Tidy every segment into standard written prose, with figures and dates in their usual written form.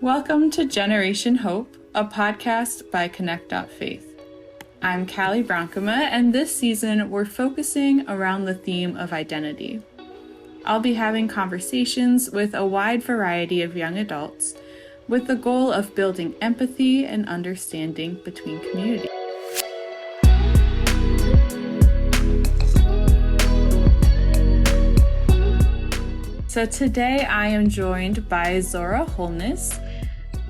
Welcome to Generation Hope, a podcast by Connect.Faith. I'm Cali Bronkema, and this season we're focusing around the theme of identity. I'll be having conversations with a wide variety of young adults with the goal of building empathy and understanding between communities. So today I am joined by Zora Holness.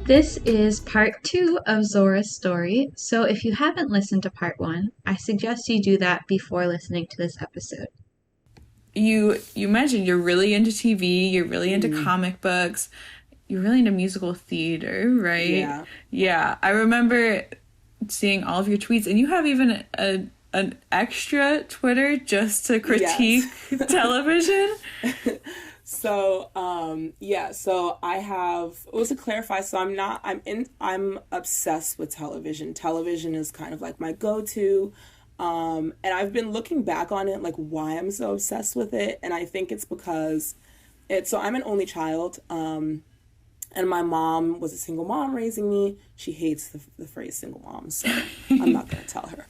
This is part 2 of Zora's story, so if you haven't listened to part 1, I suggest you do that before listening to this episode. You mentioned you're really into TV, you're really into comic books, you're really into musical theater, right? Yeah. I remember seeing all of your tweets, and you have even an extra Twitter just to critique television. So I have, it was to clarify, so I'm obsessed with television. Television is kind of like my go-to, and I've been looking back on it, like why I'm so obsessed with it, and I think it's because so I'm an only child, and my mom was a single mom raising me. She hates the phrase single mom, so I'm not going to tell her,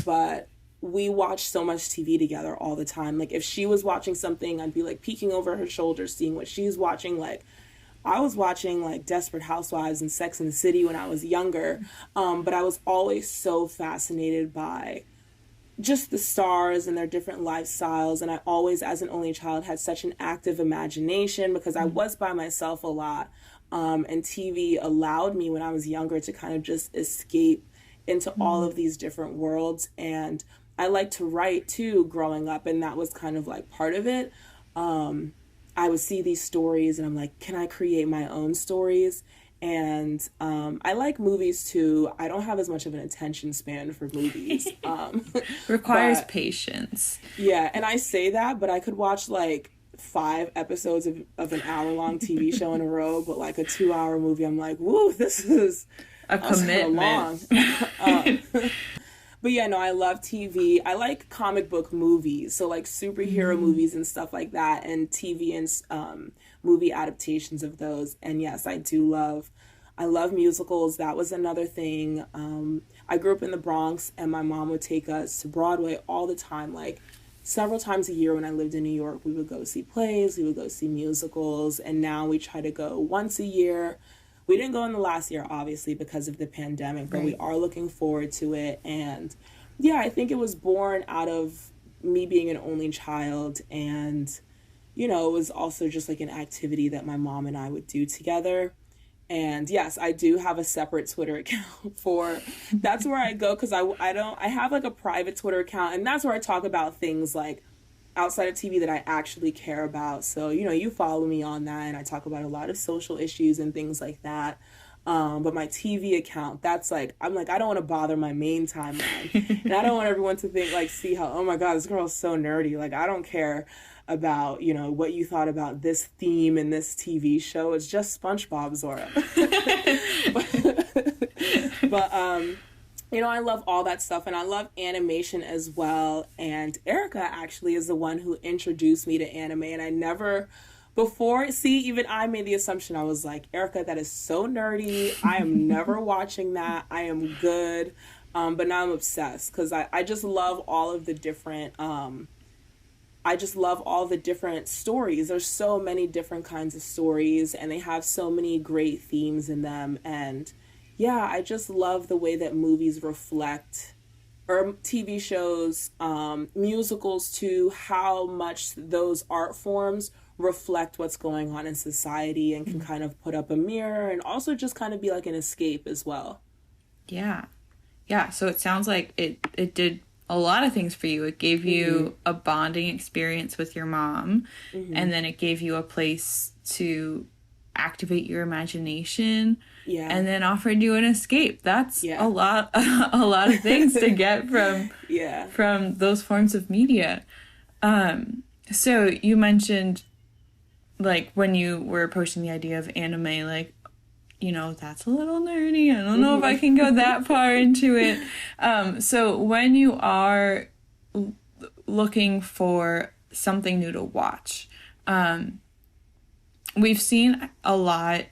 but we watched so much TV together all the time. Like if she was watching something, I'd be like peeking over her shoulder, seeing what she's watching. Like I was watching like Desperate Housewives and Sex and the City when I was younger. But I was always so fascinated by just the stars and their different lifestyles. And I always, as an only child, had such an active imagination because I was by myself a lot. And TV allowed me when I was younger to kind of just escape into all of these different worlds. And I like to write too growing up, and that was kind of like part of it. I would see these stories and I'm like, can I create my own stories? And I like movies too. I don't have as much of an attention span for movies. Requires patience. Yeah, and I say that, but I could watch like 5 episodes of an hour-long TV show in a row, but like a 2-hour movie, I'm like, woo, this is a commitment. But yeah, no, I love TV. I like comic book movies, so like superhero movies and stuff like that, and TV and movie adaptations of those. And yes, I love musicals. That was another thing. I grew up in the Bronx, and my mom would take us to Broadway all the time, like several times a year. When I lived in New York, we would go see plays, we would go see musicals, and now we try to go once a year. We didn't go in the last year, obviously, because of the pandemic, but we are looking forward to it. And yeah, I think it was born out of me being an only child. And, you know, it was also just like an activity that my mom and I would do together. And yes, I do have a separate Twitter account that's where I go, because I have like a private Twitter account, and that's where I talk about things like outside of TV that I actually care about. So, you know, you follow me on that, and I talk about a lot of social issues and things like that. But my TV account, that's like, I'm like, I don't want to bother my main timeline. And I don't want everyone to think like, see how, oh my God, this girl's so nerdy. Like, I don't care about, you know, what you thought about this theme in this TV show. It's just SpongeBob, Zora. but you know, I love all that stuff, and I love animation as well. And Erica actually is the one who introduced me to anime, and I never before, even I made the assumption. I was like, Erica, that is so nerdy. I am never watching that. I am good. But now I'm obsessed because I just love all of the different, stories. There's so many different kinds of stories, and they have so many great themes in them. And yeah, I just love the way that movies reflect, or TV shows, musicals too, how much those art forms reflect what's going on in society and can kind of put up a mirror and also just kind of be like an escape as well. Yeah. So it sounds like it did a lot of things for you. It gave you a bonding experience with your mom, and then it gave you a place to activate your imagination, and then offered you an escape. That's a lot of things to get from those forms of media. So you mentioned, like, when you were approaching the idea of anime, like, you know, that's a little nerdy. I don't know if I can go that far into it. So when you are looking for something new to watch, we've seen a lot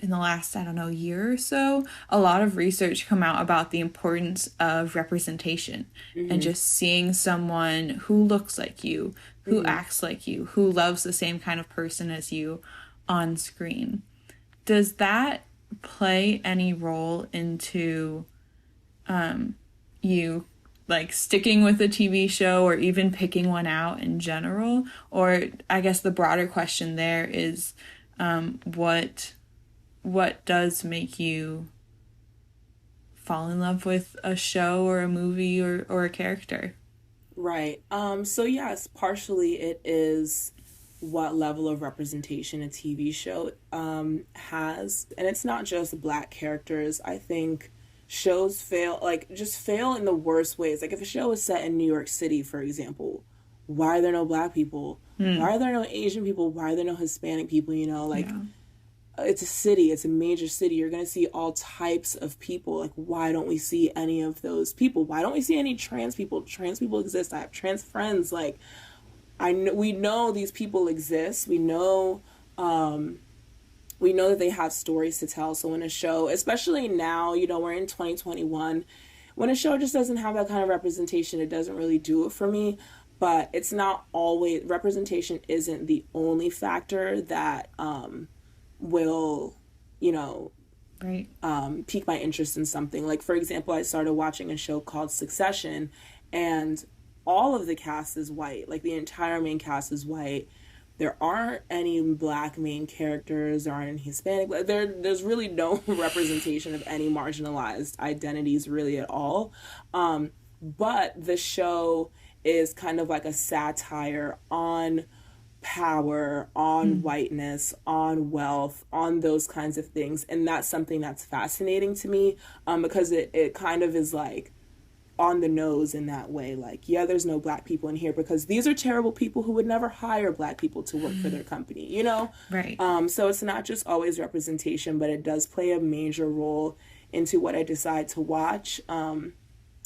in the last, I don't know, year or so, a lot of research come out about the importance of representation and just seeing someone who looks like you, who acts like you, who loves the same kind of person as you on screen. Does that play any role into you like sticking with a TV show or even picking one out in general? Or I guess the broader question there is what does make you fall in love with a show or a movie or a character? Right. So yes, partially it is what level of representation a TV show has. And it's not just Black characters. I think shows fail in the worst ways. Like if a show is set in New York City, for example, why are there no Black people? Why are there no Asian people? Why are there no Hispanic people? It's a city, it's a major city. You're going to see all types of people. Like, why don't we see any of those people? Why don't we see any trans people? Trans people exist. I have trans friends. Like, we know these people exist. We know that they have stories to tell. So when a show, especially now, we're in 2021, when a show just doesn't have that kind of representation, it doesn't really do it for me. But it's not always, representation isn't the only factor that will, right. Pique my interest in something. Like, for example, I started watching a show called Succession, and all of the cast is white. Like, the entire main cast is white. There aren't any Black main characters. There aren't any Hispanic. There's really no representation of any marginalized identities really at all. But the show is kind of like a satire on power, on whiteness, on wealth, on those kinds of things. And that's something that's fascinating to me, because it kind of is like on the nose in that way. Like, yeah, there's no Black people in here because these are terrible people who would never hire Black people to work for their company, Right. So it's not just always representation, but it does play a major role into what I decide to watch.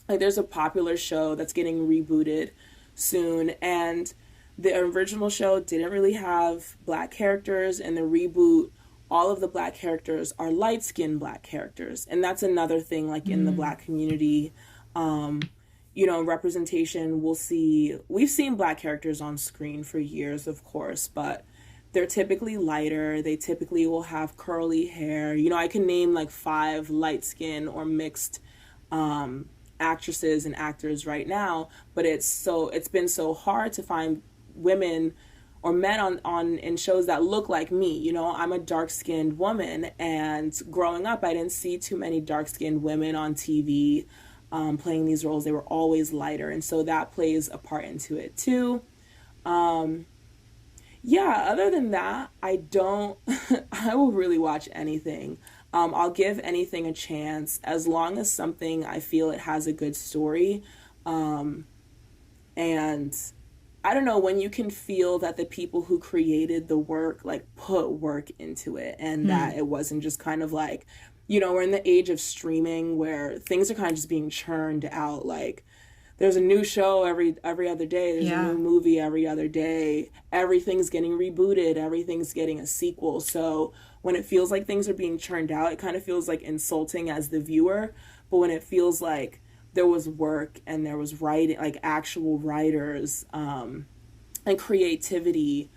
Like, there's a popular show that's getting rebooted soon, and the original show didn't really have Black characters, and the reboot, all of the Black characters are light-skinned Black characters. And that's another thing, like, in the Black community, representation, we've seen Black characters on screen for years, of course, but they're typically lighter. They typically will have curly hair. I can name like 5 light-skinned or mixed actresses and actors right now, but it's been so hard to find women or men on in shows that look like me. I'm a dark-skinned woman, and growing up I didn't see too many dark-skinned women on TV playing these roles. They were always lighter, and so that plays a part into it too. Other than that, I will really watch anything. I'll give anything a chance as long as something I feel it has a good story. And I don't know, when you can feel that the people who created the work, like, put work into it, and that it wasn't just kind of like, we're in the age of streaming where things are kind of just being churned out. Like, there's a new show every other day. There's a new movie every other day. Everything's getting rebooted. Everything's getting a sequel. So when it feels like things are being churned out, it kind of feels like insulting as the viewer. But when it feels like there was work and there was writing, like actual writers, and creativity,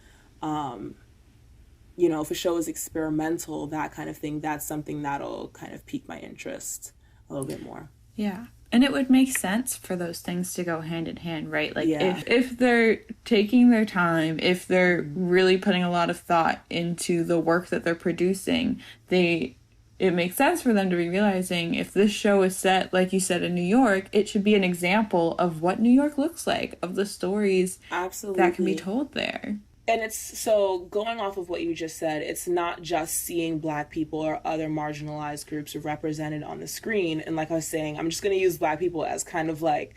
if a show is experimental, that kind of thing, that's something that'll kind of pique my interest a little bit more. Yeah. And it would make sense for those things to go hand in hand, right? Like, if they're taking their time, if they're really putting a lot of thought into the work that they're producing, it makes sense for them to be realizing if this show is set, like you said, in New York, it should be an example of what New York looks like, of the stories that can be told there. And it's, so going off of what you just said, it's not just seeing Black people or other marginalized groups represented on the screen. And like I was saying, I'm just going to use Black people as kind of like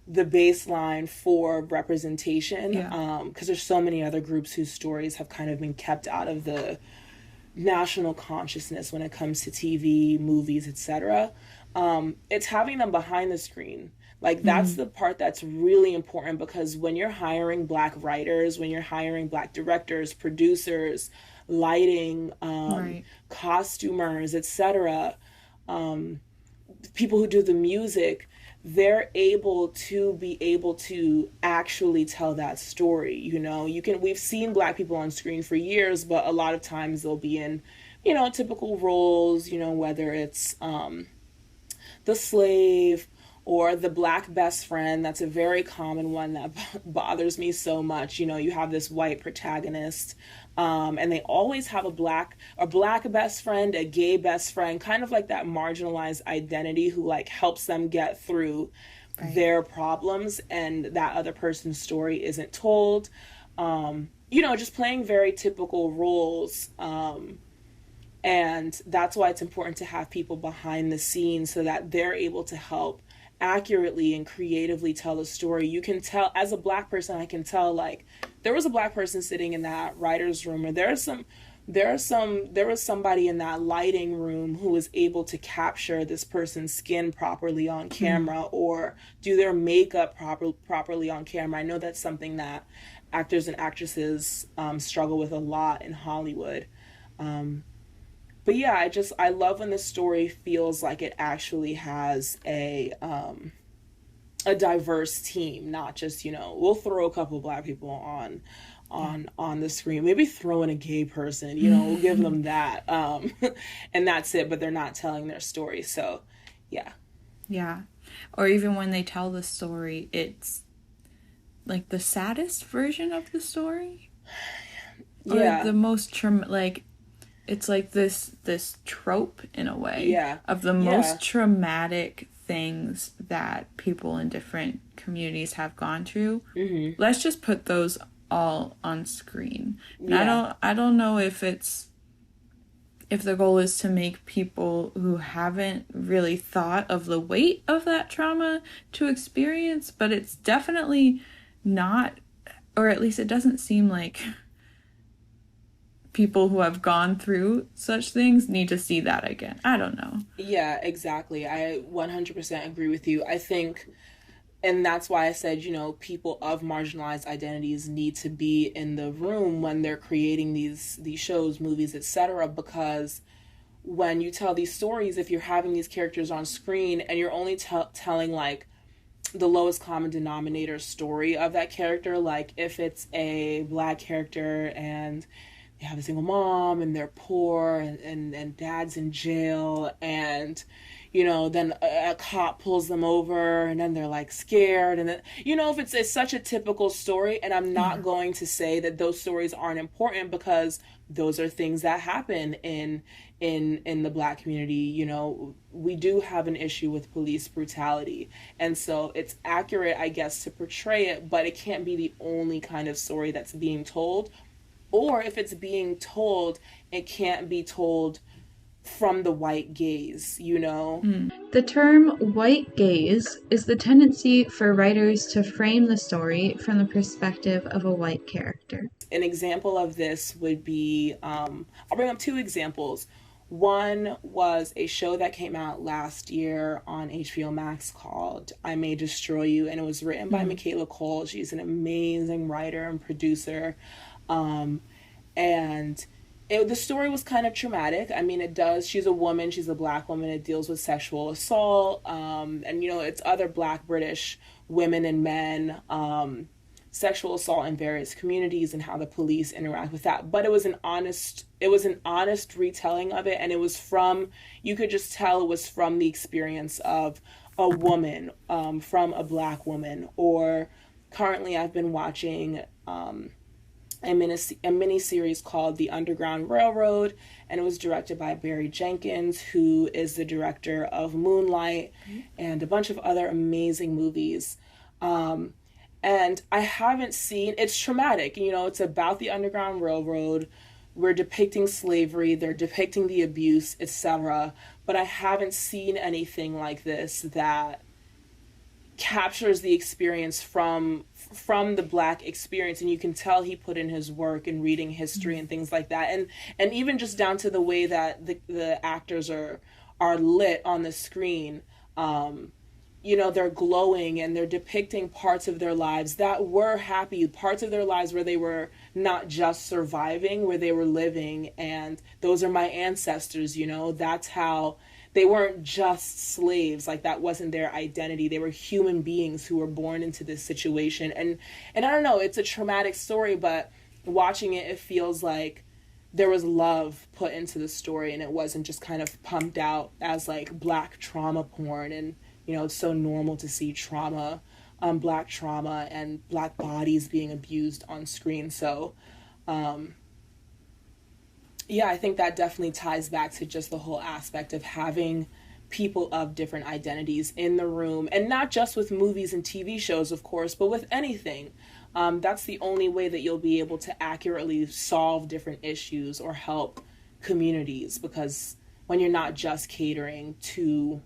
the baseline for representation, because there's so many other groups whose stories have kind of been kept out of the national consciousness when it comes to TV, movies, etc. It's having them behind the screen. Like, that's the part that's really important, because when you're hiring Black writers, when you're hiring Black directors, producers, lighting, Right. costumers, etc., people who do the music, they're able to actually tell that story. We've seen Black people on screen for years, but a lot of times they'll be in, typical roles, whether it's the slave or the Black best friend. That's a very common one that bothers me so much. You have this white protagonist, and they always have a black best friend, a gay best friend, kind of like that marginalized identity who like helps them get through their problems, and that other person's story isn't told. Just playing very typical roles. And that's why it's important to have people behind the scenes so that they're able to help accurately and creatively tell a story. You can tell, as a Black person, I can tell, like, there was a Black person sitting in that writer's room, or there was somebody in that lighting room who was able to capture this person's skin properly on camera, or do their makeup properly on camera. I know that's something that actors and actresses struggle with a lot in Hollywood. But yeah, I love when the story feels like it actually has a diverse team, not just, we'll throw a couple of Black people on the screen, maybe throw in a gay person, we'll give them that, and that's it, but they're not telling their story. So yeah, or even when they tell the story, it's like the saddest version of the story, or the most it's like this trope in a way of the most traumatic things that people in different communities have gone through. Mm-hmm. Let's just put those all on screen. And I don't know if the goal is to make people who haven't really thought of the weight of that trauma to experience, but it's definitely not, or at least it doesn't seem like people who have gone through such things need to see that again. I don't know. Yeah, exactly. I 100% agree with you. I think, and that's why I said, people of marginalized identities need to be in the room when they're creating these shows, movies, etc., because when you tell these stories, if you're having these characters on screen and you're only telling like the lowest common denominator story of that character, like if it's a Black character and they have a single mom and they're poor and dad's in jail, and then a cop pulls them over and then they're like scared, and then if it's such a typical story, and I'm not going to say that those stories aren't important, because those are things that happen in the Black community. We do have an issue with police brutality, and so it's accurate, I guess, to portray it, but it can't be the only kind of story that's being told. Or if it's being told, it can't be told from the white gaze, The term white gaze is the tendency for writers to frame the story from the perspective of a white character. An example of this would be, I'll bring up two examples. One was a show that came out last year on HBO Max called I May Destroy You, and it was written by Michaela Cole. She's an amazing writer and producer. And the story was kind of traumatic. I mean, she's a woman, she's a Black woman, it deals with sexual assault, and it's other Black British women and men, sexual assault in various communities and how the police interact with that. But it was an honest retelling of it, and you could just tell it was from the experience of a woman, from a Black woman. Or currently I've been watching a mini series called The Underground Railroad, and it was directed by Barry Jenkins, who is the director of Moonlight and a bunch of other amazing movies. And I haven't seen, it's traumatic, it's about the Underground Railroad. We're depicting slavery, they're depicting the abuse, etc. But I haven't seen anything like this that captures the experience from the Black experience, and you can tell he put in his work in reading history and things like that, and even just down to the way that the actors are lit on the screen. you know, they're glowing and they're depicting parts of their lives that were happy, parts of their lives where they were not just surviving, where they were living. And those are my ancestors, you know, that's how they weren't just slaves. Like, that wasn't their identity. They were human beings who were born into this situation. And I don't know, it's a traumatic story, but watching it, it feels like there was love put into the story, and it wasn't just kind of pumped out as like Black trauma porn. And, you know, it's so normal to see trauma, Black trauma and Black bodies being abused on screen. So, yeah, I think that definitely ties back to just the whole aspect of having people of different identities in the room, and not just with movies and TV shows, of course, but with anything. That's the only way that you'll be able to accurately solve different issues or help communities, because when you're not just catering to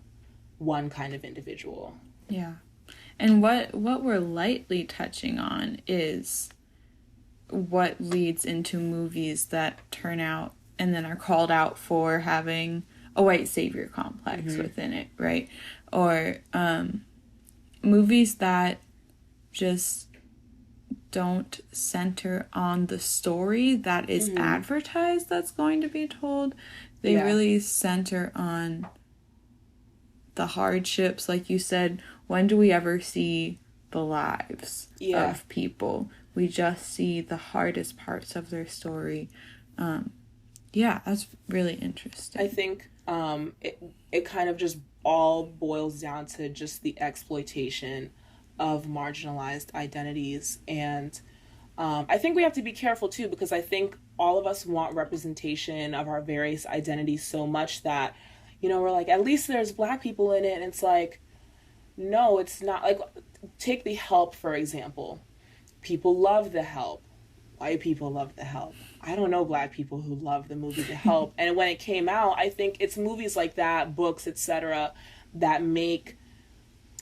one kind of individual. Yeah. And what we're lightly touching on is what leads into movies that turn out and then are called out for having a white savior complex within it, right? Or movies that just don't center on the story that is advertised that's going to be told. They really center on the hardships. Like you said, when do we ever see the lives of people? We just see the hardest parts of their story. Yeah, that's really interesting. I think it kind of just all boils down to just the exploitation of marginalized identities. And I think we have to be careful too, because I think all of us want representation of our various identities so much that, you know, we're like, at least there's Black people in it. And it's like, no, it's not. Like, take The Help, for example. People love The Help. White people love The Help. I don't know Black people who love the movie The Help. And when it came out, I think it's movies like that, books, etc.,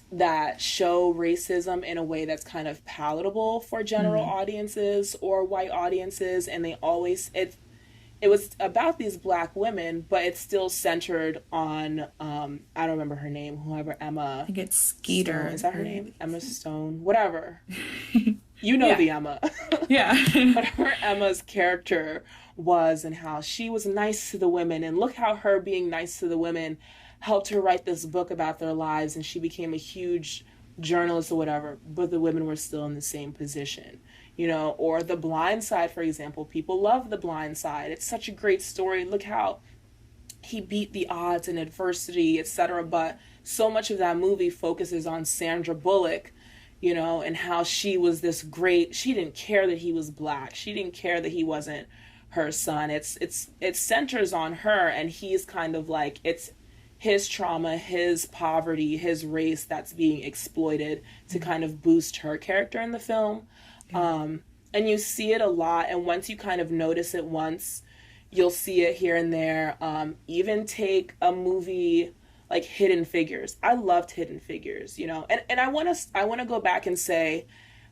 that show racism in a way that's kind of palatable for general audiences or white audiences. And they always, it was about these Black women, but it's still centered on, I don't remember her name, whoever, Emma. I think it's Skeeter. Stone. Is that her name? Emma Stone? Whatever. You know the Emma. Yeah. Whatever Emma's character was, and how she was nice to the women. And look how her being nice to the women helped her write this book about their lives, and she became a huge journalist or whatever, but the women were still in the same position, you know. Or The Blind Side, for example. People love The Blind Side. It's such a great story. Look how he beat the odds and adversity, etc. But so much of that movie focuses on Sandra Bullock, you know, and how she was this great, she didn't care that he was Black. She didn't care that he wasn't her son. It centers on her, and he's kind of like, it's his trauma, his poverty, his race that's being exploited to kind of boost her character in the film. And you see it a lot. And once you kind of notice it once, you'll see it here and there. Even take a movie like Hidden Figures. I loved Hidden Figures, you know. And I want to go back and say,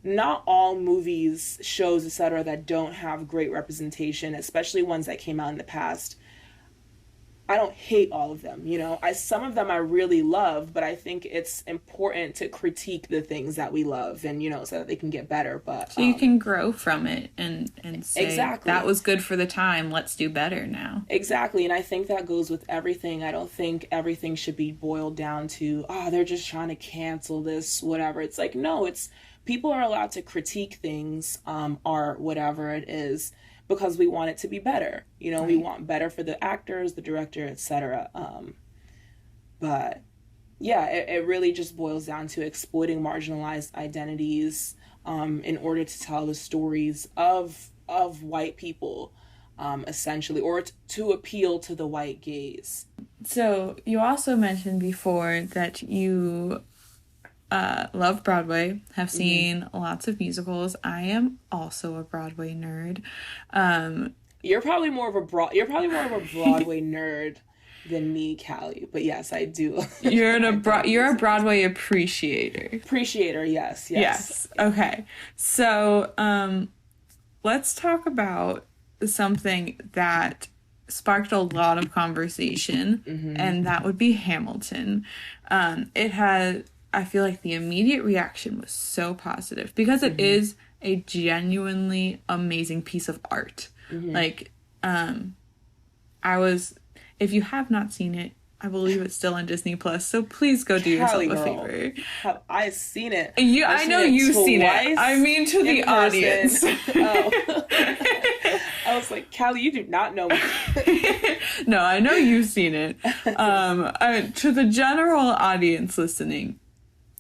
not all movies, shows, etc., that don't have great representation, especially ones that came out in the past, I don't hate all of them, you know. Some of them I really love, but I think it's important to critique the things that we love, and, you know, so that they can get better. But so you can grow from it and say, exactly, that was good for the time, let's do better now. Exactly. And I think that goes with everything. I don't think everything should be boiled down to, oh, they're just trying to cancel this, whatever. It's like, no, it's people are allowed to critique things, or whatever it is, because we want it to be better. You know, we want better for the actors, the director, etc. But yeah, it really just boils down to exploiting marginalized identities in order to tell the stories of white people, essentially, or to appeal to the white gaze. So you also mentioned before that you love Broadway, have seen lots of musicals. I am also a Broadway nerd. You're probably more of a Broadway nerd than me, Cali. But yes, I do. You're a Broadway appreciator. Yes. Okay. So let's talk about something that sparked a lot of conversation, and that would be Hamilton. I feel like the immediate reaction was so positive because it is a genuinely amazing piece of art. Like, if you have not seen it, I believe it's still on Disney Plus, so please go do Cali yourself a girl, favor. have I seen it? I know you've seen it. I mean, to the audience. Oh. I was like, Cali, you do not know me. No, I know you've seen it. To the general audience listening,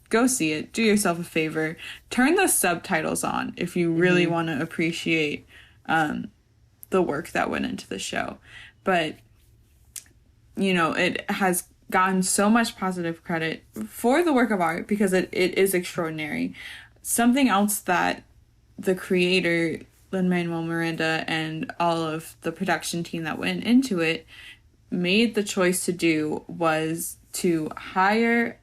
go see it. Do yourself a favor. Turn the subtitles on if you really want to appreciate the work that went into the show. But, you know, it has gotten so much positive credit for the work of art because it is extraordinary. Something else that the creator, Lin-Manuel Miranda, and all of the production team that went into it made the choice to do was to hire,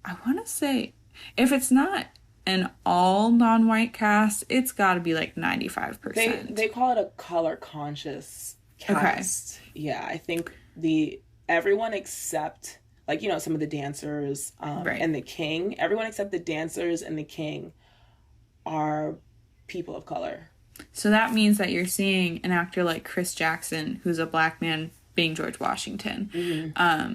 I want to say, if it's not an all non-white cast, it's got to be like 95%. They call it a color conscious cast. Okay. Yeah, I think everyone except, like, you know, some of the dancers and the king, everyone except the dancers and the king are people of color. So that means that you're seeing an actor like Chris Jackson, who's a black man, being George Washington.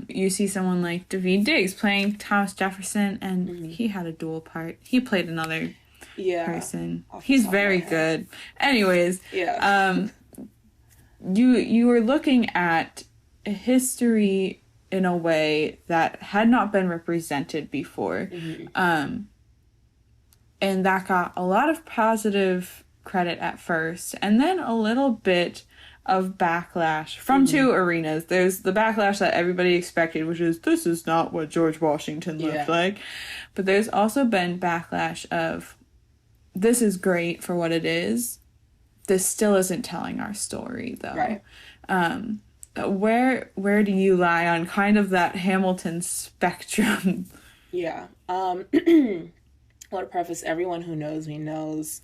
You see someone like Daveed Diggs playing Thomas Jefferson, and he had a dual part. He played another person. He's very good. Anyways, you were looking at history in a way that had not been represented before. And that got a lot of positive credit at first, and then a little bit of backlash from two arenas. There's the backlash that everybody expected, which is, this is not what George Washington looked like. But there's also been backlash of, this is great for what it is. This still isn't telling our story, though. Right. Where do you lie on kind of that Hamilton spectrum? Yeah. I want to preface, everyone who knows me knows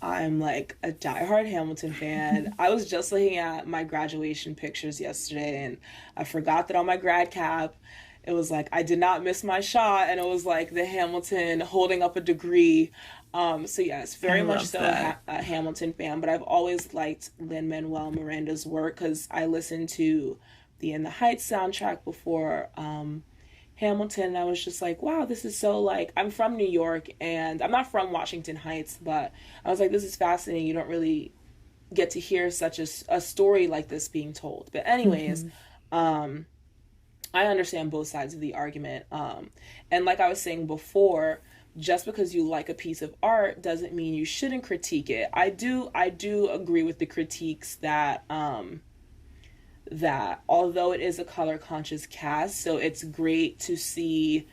I'm like a diehard Hamilton fan. I was just looking at my graduation pictures yesterday, and I forgot that on my grad cap, it was like, I did not miss my shot, and it was like the Hamilton holding up a degree. So yes, very much so a Hamilton fan, but I've always liked Lin-Manuel Miranda's work because I listened to the In the Heights soundtrack before Hamilton, and I was just like, wow, this is so, like, I'm from New York, and I'm not from Washington Heights, but I was like, this is fascinating. You don't really get to hear such a story like this being told. But anyways, I understand both sides of the argument. And like I was saying before, just because you like a piece of art doesn't mean you shouldn't critique it. I do agree with the critiques that that although it is a color conscious cast, so it's great to see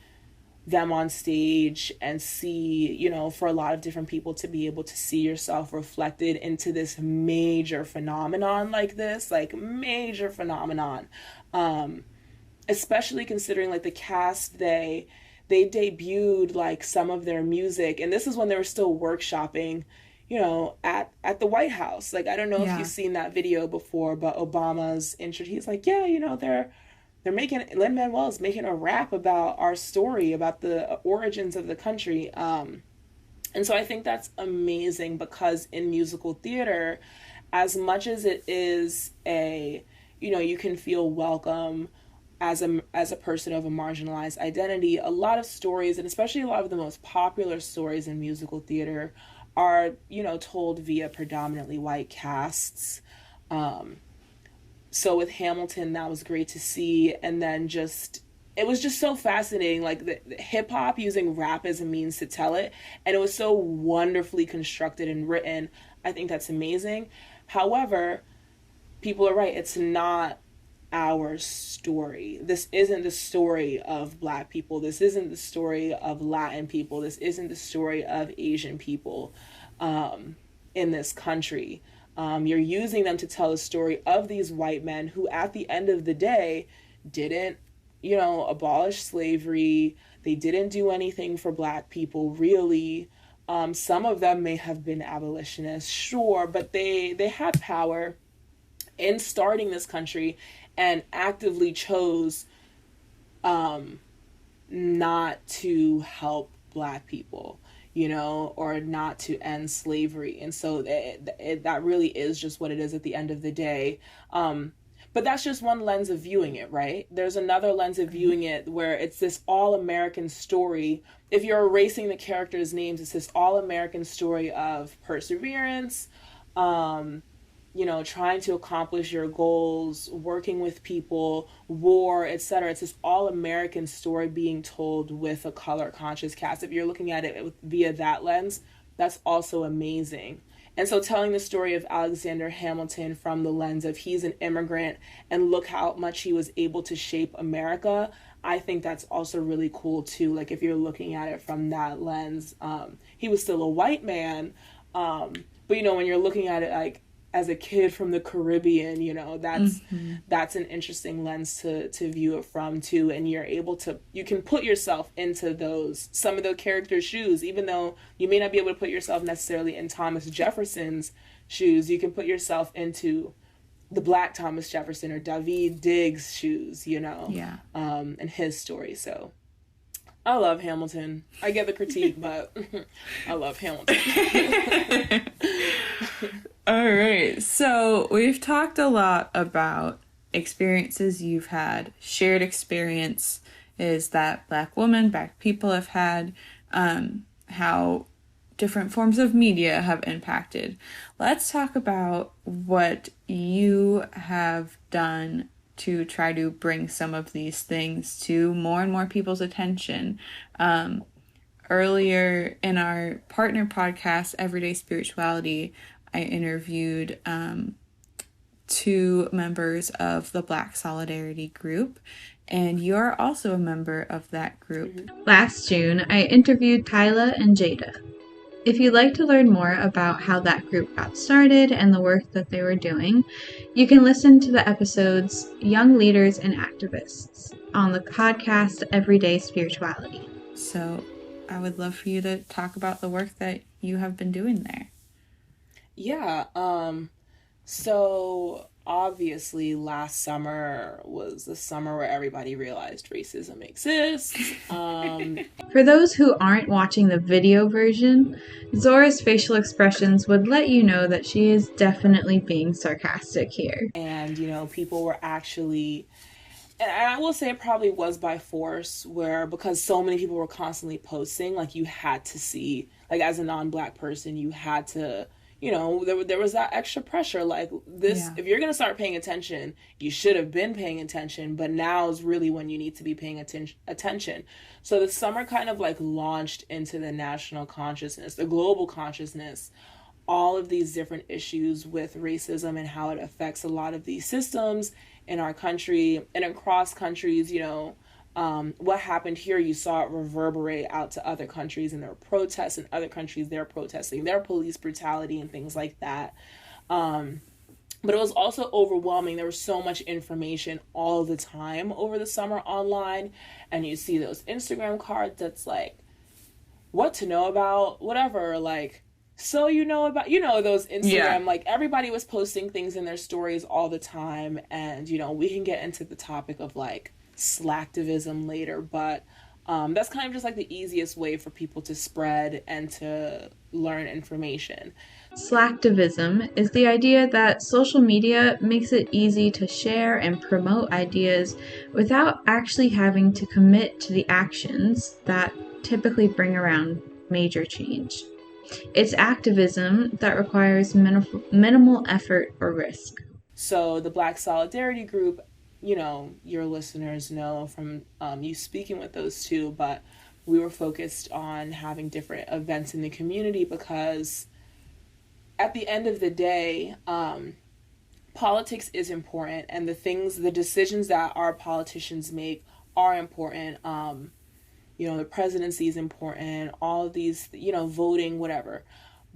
them on stage and see, you know, for a lot of different people to be able to see yourself reflected into this major phenomenon like this, like major phenomenon. Especially considering like the cast, they debuted like some of their music, and this is when they were still workshopping, you know, at the White House. Like, I don't know if you've seen that video before, but Obama's intro, he's like, yeah, you know, they're making, Lin-Manuel is making a rap about our story, about the origins of the country. And so I think that's amazing because in musical theater, as much as it is you know, you can feel welcome as a person of a marginalized identity, a lot of stories, and especially a lot of the most popular stories in musical theater, are, you know, told via predominantly white casts. So with Hamilton, that was great to see. And then it was just so fascinating, like the hip hop using rap as a means to tell it. And it was so wonderfully constructed and written. I think that's amazing. However, people are right. It's not our story. This isn't the story of Black people. This isn't the story of Latin people. This isn't the story of Asian people in this country. You're using them to tell a story of these white men who at the end of the day didn't, you know, abolish slavery. They didn't do anything for Black people, really. Some of them may have been abolitionists, sure, but they had power in starting this country and actively chose not to help Black people, or not to end slavery. And so that really is just what it is at the end of the day. But that's just one lens of viewing it, right? There's another lens of viewing it where it's this all-American story. If you're erasing the characters' names, it's this all-American story of perseverance, trying to accomplish your goals, working with people, war, etc. It's this all-American story being told with a color-conscious cast. If you're looking at it via that lens, that's also amazing. And so telling the story of Alexander Hamilton from the lens of he's an immigrant and look how much he was able to shape America, I think that's also really cool too. Like if you're looking at it from that lens, he was still a white man. But when you're looking at it like as a kid from the Caribbean, that's an interesting lens to view it from too. And you can put yourself into some of the characters' shoes, even though you may not be able to put yourself necessarily in Thomas Jefferson's shoes. You can put yourself into the Black Thomas Jefferson or David Diggs' shoes, and his story. So I love Hamilton. I get the critique, but I love Hamilton. All right. So we've talked a lot about experiences you've had, shared experience is that Black women, Black people have had, how different forms of media have impacted. Let's talk about what you have done to try to bring some of these things to more and more people's attention. Earlier in our partner podcast, Everyday Spirituality, I interviewed 2 members of the Black Solidarity group, and you're also a member of that group. Last June, I interviewed Kyla and Jada. If you'd like to learn more about how that group got started and the work that they were doing, you can listen to the episodes Young Leaders and Activists on the podcast Everyday Spirituality. So I would love for you to talk about the work that you have been doing there. Yeah, so obviously last summer was the summer where everybody realized racism exists. For those who aren't watching the video version, Zora's facial expressions would let you know that she is definitely being sarcastic here. And, people were actually, and I will say it probably was by force, because so many people were constantly posting, like you had to see, like as a non-Black person, you had to, there was that extra pressure, like this, If you're going to start paying attention, you should have been paying attention, but now is really when you need to be paying attention. So the summer kind of like launched into the national consciousness, the global consciousness, all of these different issues with racism and how it affects a lot of these systems in our country and across countries. What happened here, you saw it reverberate out to other countries, and there were protests in other countries. They're protesting their police brutality and things like that. But it was also overwhelming. There was so much information all the time over the summer online, and you see those Instagram cards that's like, what to know about whatever, like, so those Instagram, like everybody was posting things in their stories all the time. And, we can get into the topic of like Slacktivism later, but that's kind of just like the easiest way for people to spread and to learn information. Slacktivism is the idea that social media makes it easy to share and promote ideas without actually having to commit to the actions that typically bring around major change. It's activism that requires minimal effort or risk. So the Black Solidarity group, your listeners know from you speaking with those 2, but we were focused on having different events in the community because at the end of the day, politics is important, and the decisions that our politicians make are important. The presidency is important, all of these, voting, whatever.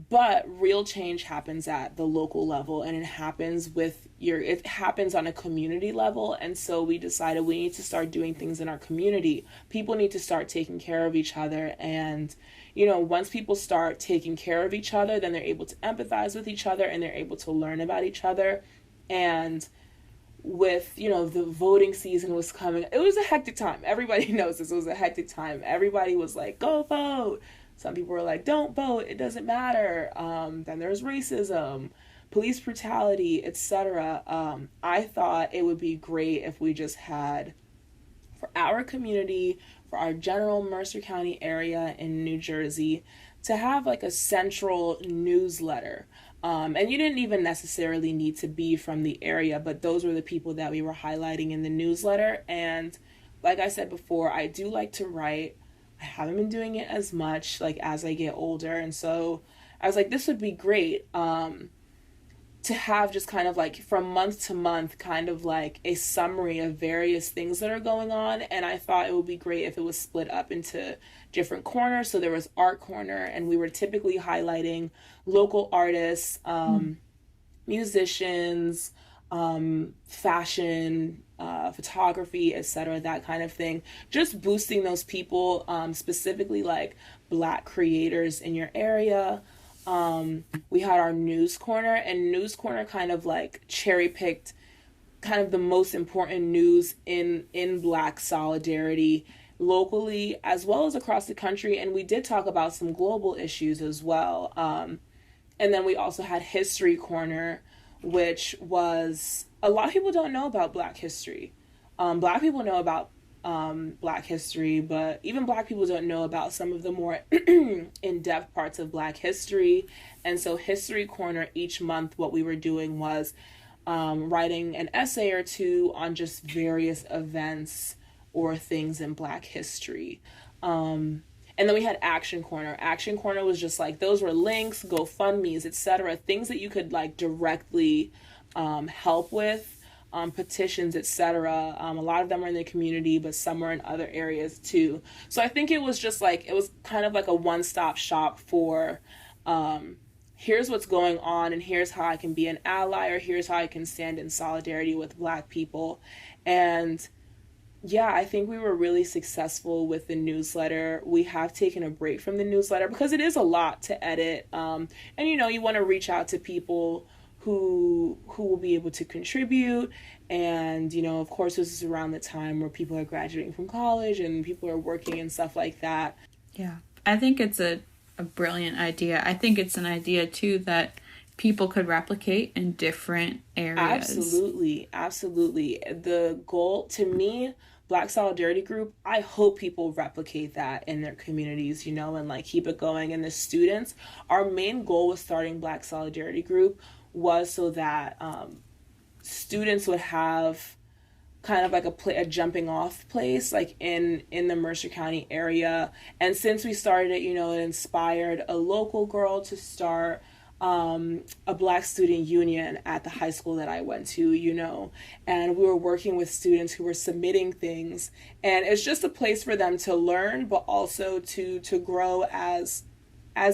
But real change happens at the local level, and it happens on a community level. And so we decided we need to start doing things in our community. People need to start taking care of each other. And, once people start taking care of each other, then they're able to empathize with each other and they're able to learn about each other. And with, the voting season was coming. It was a hectic time. Everybody knows this. It was a hectic time. Everybody was like, go vote. Some people were like, don't vote. It doesn't matter. Then there's racism, police brutality, etc. I thought it would be great if we just had, for our community, for our general Mercer County area in New Jersey, to have like a central newsletter. And you didn't even necessarily need to be from the area, but those were the people that we were highlighting in the newsletter. And like I said before, I do like to write. I haven't been doing it as much like as I get older. And so I was like, this would be great. To have just kind of like from month to month kind of like a summary of various things that are going on. And I thought it would be great if it was split up into different corners. So there was art corner, and we were typically highlighting local artists, musicians, fashion, photography, etc., that kind of thing. Just boosting those people, specifically like Black creators in your area. We had our news corner, and news corner kind of like cherry picked kind of the most important news in Black solidarity locally as well as across the country. And we did talk about some global issues as well. And then we also had history corner, which was, a lot of people don't know about Black history. Black people know about Black history, but even Black people don't know about some of the more in-depth parts of Black history. And so history corner, each month what we were doing was writing an essay or two on just various events or things in Black history. And then we had Action Corner. Action Corner was just like, those were links, GoFundMes, etc., things that you could like directly help with, petitions, etc. A lot of them are in the community, but some were in other areas too. So I think it was just like, it was kind of like a one-stop shop for here's what's going on, and here's how I can be an ally, or here's how I can stand in solidarity with Black people. And yeah, I think we were really successful with the newsletter. We have taken a break from the newsletter because it is a lot to edit. And you want to reach out to people who will be able to contribute. And, of course, this is around the time where people are graduating from college and people are working and stuff like that. Yeah, I think it's a brilliant idea. I think it's an idea, too, that people could replicate in different areas. Absolutely. The goal, to me, Black Solidarity Group, I hope people replicate that in their communities, and like keep it going. And the students, our main goal with starting Black Solidarity Group was so that students would have kind of like a jumping off place like in the Mercer County area. And since we started it, it inspired a local girl to start a Black student union at the high school that I went to, and we were working with students who were submitting things, and it's just a place for them to learn, but also to grow as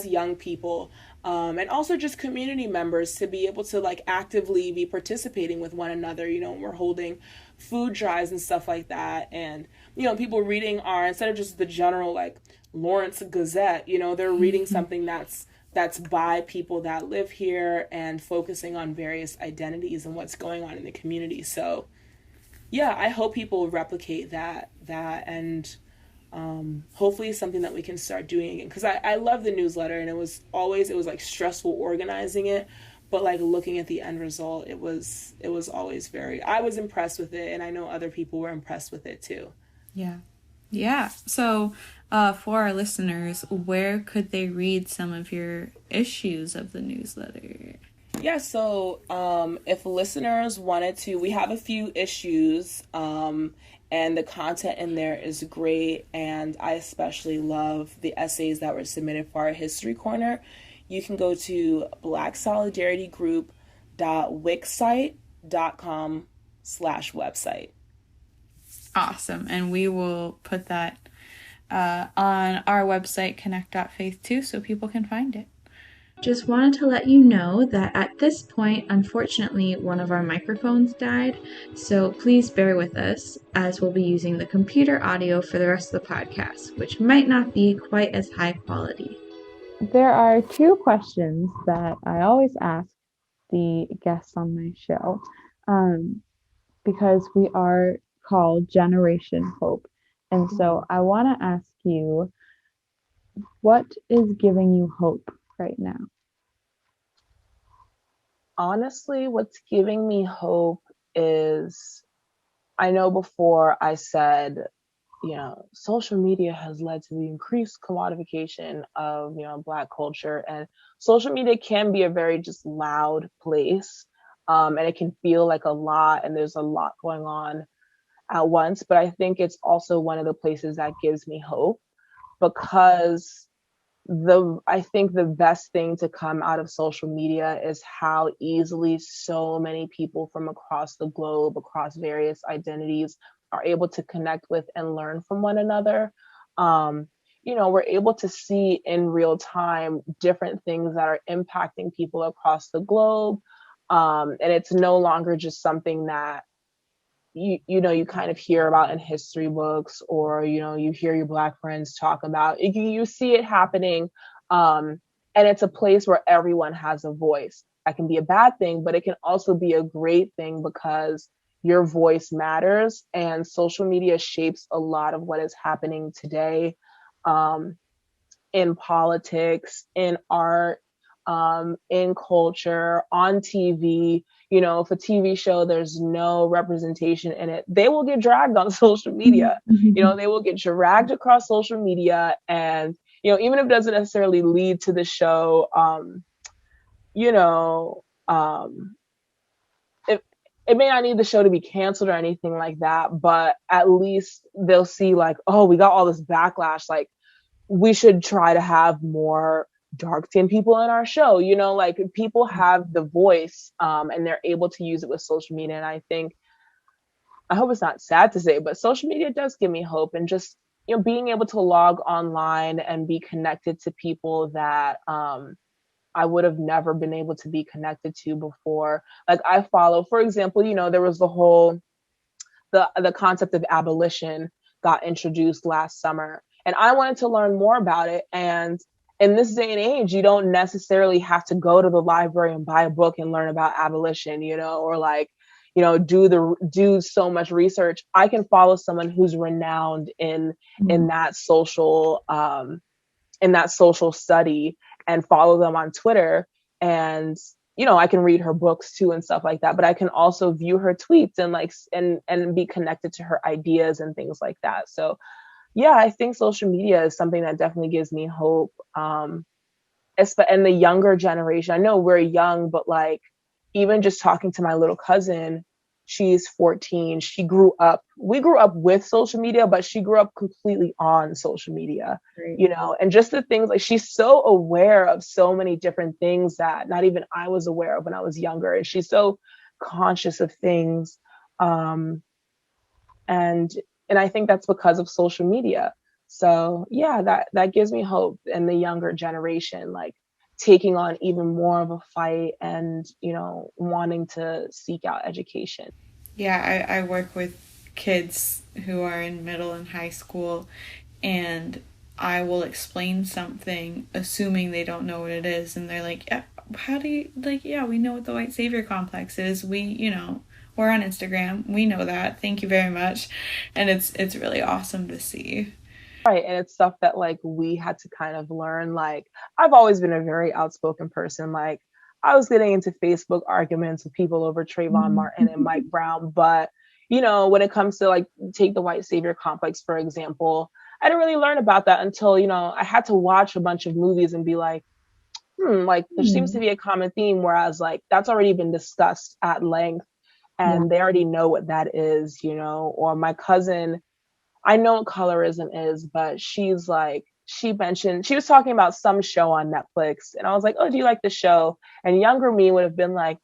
young people, and also just community members to be able to like actively be participating with one another. We're holding food drives and stuff like that, and people reading instead of just the general like Lawrence Gazette, they're reading something that's by people that live here and focusing on various identities and what's going on in the community. So yeah, I hope people replicate that and hopefully something that we can start doing again, because I love the newsletter, and it was like stressful organizing it, but like looking at the end result, it was always I was impressed with it, and I know other people were impressed with it too. Yeah. So for our listeners, where could they read some of your issues of the newsletter? Yeah, so if listeners wanted to, we have a few issues, and the content in there is great, and I especially love the essays that were submitted for our History Corner. You can go to blacksolidaritygroup.wixsite.com/website. Awesome. And we will put that on our website, connect.faith, too, so people can find it. Just wanted to let you know that at this point, unfortunately, one of our microphones died, so please bear with us as we'll be using the computer audio for the rest of the podcast, which might not be quite as high quality. There are two questions that I always ask the guests on my show. because we are called Generation Hope. And so I want to ask you, what is giving you hope right now? Honestly, what's giving me hope is, I know before I said, social media has led to the increased commodification of, Black culture. And social media can be a very just loud place. And it can feel like a lot, and there's a lot going on at once. But I think it's also one of the places that gives me hope, because I think the best thing to come out of social media is how easily so many people from across the globe, across various identities, are able to connect with and learn from one another. We're able to see in real time different things that are impacting people across the globe. And it's no longer just something that you kind of hear about in history books, or you hear your Black friends talk about. You see it happening, and it's a place where everyone has a voice. That can be a bad thing, but it can also be a great thing, because your voice matters, and social media shapes a lot of what is happening today, in politics, in art, in culture, on TV. If a TV show, there's no representation in it, they will get dragged on social media. They will get dragged across social media, and even if it doesn't necessarily lead to the show, you know, it may not need the show to be canceled or anything like that, but at least they'll see, like, oh, we got all this backlash, like, we should try to have more dark-skinned people in our show. Like, people have the voice, and they're able to use it with social media. And I hope it's not sad to say, but social media does give me hope. And just being able to log online and be connected to people that I would have never been able to be connected to before. Like, I follow, for example, there was the concept of abolition got introduced last summer, and I wanted to learn more about it. And in this day and age, you don't necessarily have to go to the library and buy a book and learn about abolition, or like, do so much research. I can follow someone who's renowned in that social study, and follow them on Twitter. And I can read her books too and stuff like that, but I can also view her tweets and and be connected to her ideas and things like that. So yeah, I think social media is something that definitely gives me hope. And the younger generation, I know we're young, but like, even just talking to my little cousin, she's 14. We grew up with social media, but she grew up completely on social media, Right. And just the things, like, she's so aware of so many different things that not even I was aware of when I was younger. And she's so conscious of things. And I think that's because of social media. So yeah, that gives me hope in the younger generation, like, taking on even more of a fight, and wanting to seek out education. Yeah, I work with kids who are in middle and high school, and I will explain something assuming they don't know what it is, and they're like, yeah, how do you, like, yeah, we know what the white savior complex is. We're on Instagram. We know that. Thank you very much. And it's really awesome to see. Right. And it's stuff that, like, we had to kind of learn. Like, I've always been a very outspoken person. Like, I was getting into Facebook arguments with people over Trayvon Martin and Mike Brown. But, when it comes to, like, take the white savior complex, for example, I didn't really learn about that until, I had to watch a bunch of movies and be like, like, there seems to be a common theme, whereas, like, that's already been discussed at length, and they already know what that is, or my cousin, I know what colorism is, but she was talking about some show on Netflix, and I was like, oh, do you like the show? And younger me would have been like,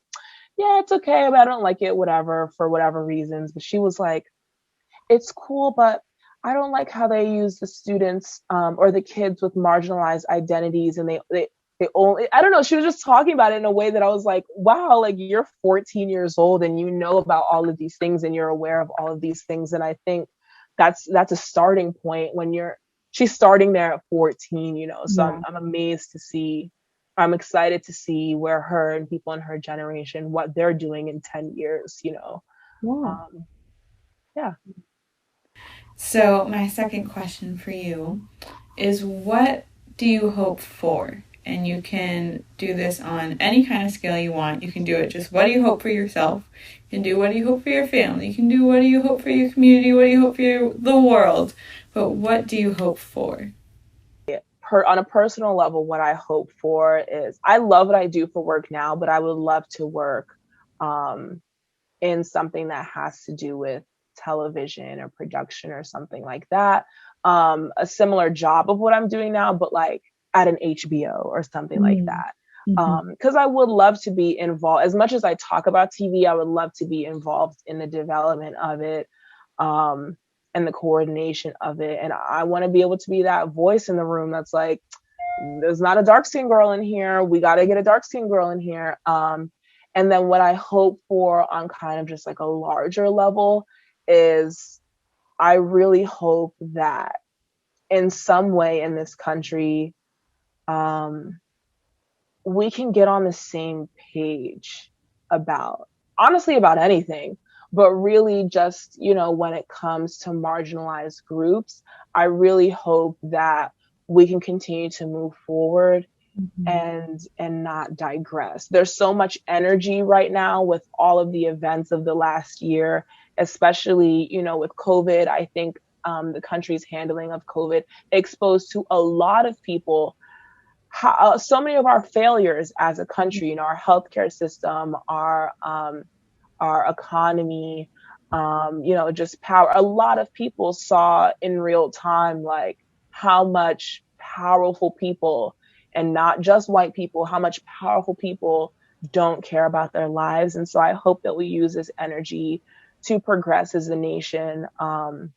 yeah, it's okay, but I don't like it, whatever, for whatever reasons. But she was like, it's cool, but I don't like how they use the students, or the kids with marginalized identities, and they only, I don't know, she was just talking about it in a way that I was like, wow, like, you're 14 years old and you know about all of these things and you're aware of all of these things. And I think that's a starting point when she's starting there at 14, so I'm amazed to see, I'm excited to see where her and people in her generation, what they're doing in 10 years. Yeah. Yeah. So my second question for you is, what do you hope for? And you can do this on any kind of scale you want. You can do it just, what do you hope for yourself? You can do, what do you hope for your family? You can do, what do you hope for your community? What do you hope for the world? But what do you hope for? On a personal level, what I hope for is, I love what I do for work now, but I would love to work in something that has to do with television or production or something like that. A similar job of what I'm doing now, but like at an HBO or something like that. Because I would love to be involved. As much as I talk about TV, I would love to be involved in the development of it, and the coordination of it. And I want to be able to be that voice in the room that's like, there's not a dark skinned girl in here. We got to get a dark skinned girl in here. And then what I hope for on kind of just like a larger level is, I really hope that in some way in this country, we can get on the same page about, honestly, about anything, but really just, when it comes to marginalized groups, I really hope that we can continue to move forward and not digress. There's so much energy right now with all of the events of the last year, especially, with COVID. I think the country's handling of COVID exposed to a lot of people so many of our failures as a country, our healthcare system, our economy, just power. A lot of people saw in real time, like, how much powerful people, and not just white people, how much powerful people don't care about their lives. And so I hope that we use this energy to progress as a nation, and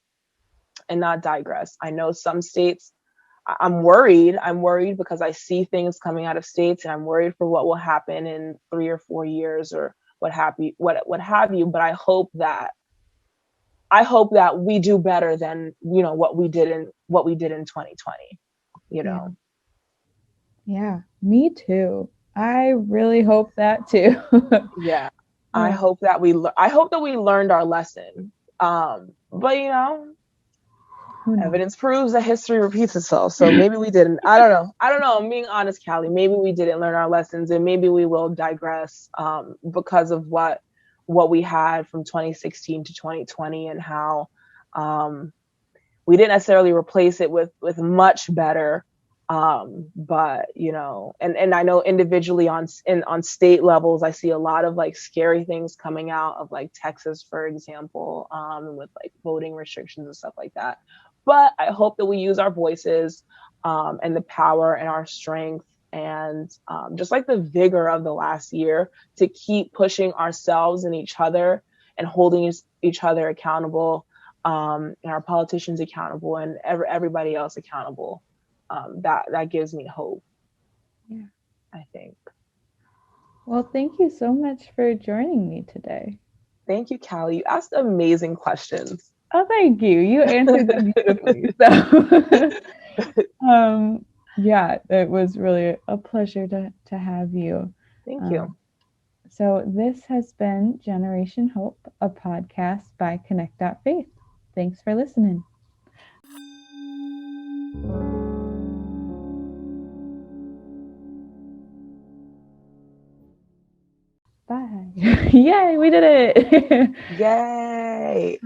not digress. I know some states, I'm worried because I see things coming out of states, and I'm worried for what will happen in 3 or 4 years, or what have you. But I hope that we do better than, what we did in 2020. Yeah, me too. I really hope that too. Yeah. I hope that we learned our lesson. But evidence proves that history repeats itself. So maybe we didn't. I don't know. I'm being honest, Callie. Maybe we didn't learn our lessons, and maybe we will digress because of what we had from 2016 to 2020, and how we didn't necessarily replace it with much better. But and I know individually on state levels, I see a lot of like scary things coming out of like Texas, for example, with like voting restrictions and stuff like that. But I hope that we use our voices, and the power and our strength, and just like the vigor of the last year, to keep pushing ourselves and each other, and holding each other accountable, and our politicians accountable, and everybody else accountable. That gives me hope. Yeah, I think. Well, thank you so much for joining me today. Thank you, Callie. You asked amazing questions. Oh, thank you. You answered them beautifully. So, yeah, it was really a pleasure to have you. Thank you. So this has been Generation Hope, a podcast by Connect.Faith. Thanks for listening. Bye. Yay, we did it. Yay.